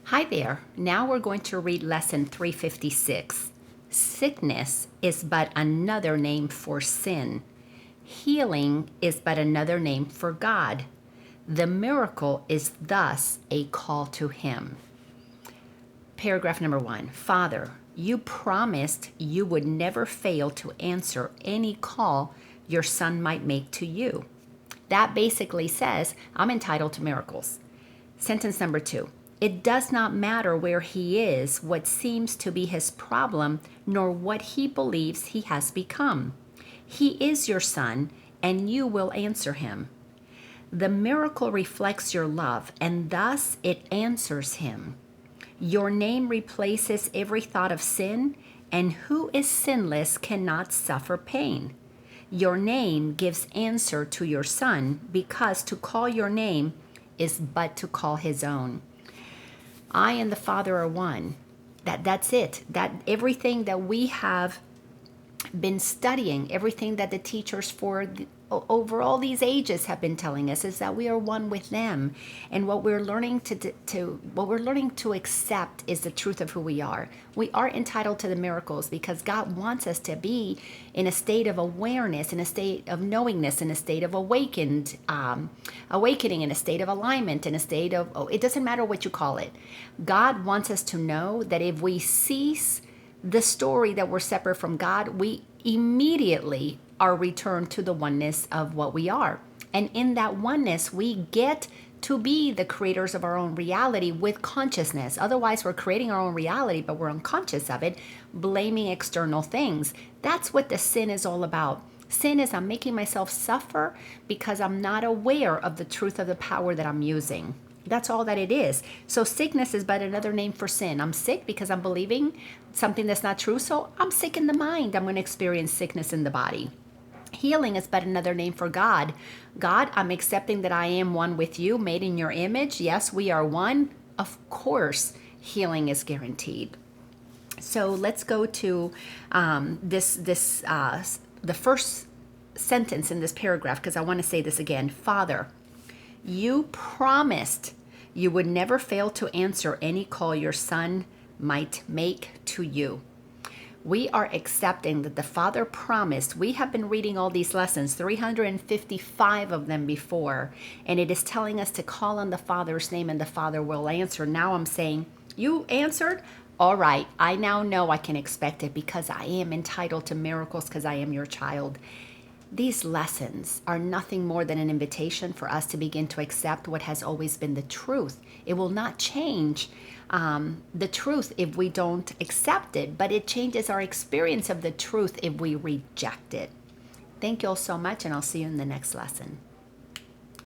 Hi there. Now we're going to read lesson 356. Sickness is but another name for sin. Healing is but another name for God. The miracle is thus a call to Him. Paragraph number 1. Father, you promised you would never fail to answer any call your son might make to you. That basically says I'm entitled to miracles. Sentence number 2. It does not matter where he is, what seems to be his problem, nor what he believes he has become. He is your son, and you will answer him. The miracle reflects your love, and thus it answers him. Your name replaces every thought of sin, and who is sinless cannot suffer pain. Your name gives answer to your son, because to call your name is but to call his own. I and the Father are one. That's it. That everything that we have been studying, everything that the teachers over all these ages have been telling us is that we are one with them, and what we're learning to accept is the truth of who we are. We are entitled to the miracles because God wants us to be in a state of awareness, in a state of knowingness, in a state of awakening, in a state of alignment, in a state of it doesn't matter what you call it. God wants us to know that if we cease the story that we're separate from God, we immediately are returned to the oneness of what we are. And in that oneness, we get to be the creators of our own reality with consciousness. Otherwise, we're creating our own reality, but we're unconscious of it, blaming external things. That's what the sin is all about. Sin is I'm making myself suffer because I'm not aware of the truth of the power that I'm using. That's all that it is. So sickness is but another name for sin. I'm sick because I'm believing something that's not true. So I'm sick in the mind. I'm going to experience sickness in the body. Healing is but another name for God. God, I'm accepting that I am one with you, made in your image. Yes, we are one. Of course, healing is guaranteed. So let's go to the first sentence in this paragraph, because I want to say this again. Father, you promised you would never fail to answer any call your son might make to you. We are accepting that the Father promised. We have been reading all these lessons, 355 of them before, and it is telling us to call on the Father's name and the Father will answer. Now I'm saying, you answered? All right, I now know I can expect it because I am entitled to miracles because I am your child. These lessons are nothing more than an invitation for us to begin to accept what has always been the truth. It will not change the truth if we don't accept it, but it changes our experience of the truth if we reject it. Thank you all so much, and I'll see you in the next lesson.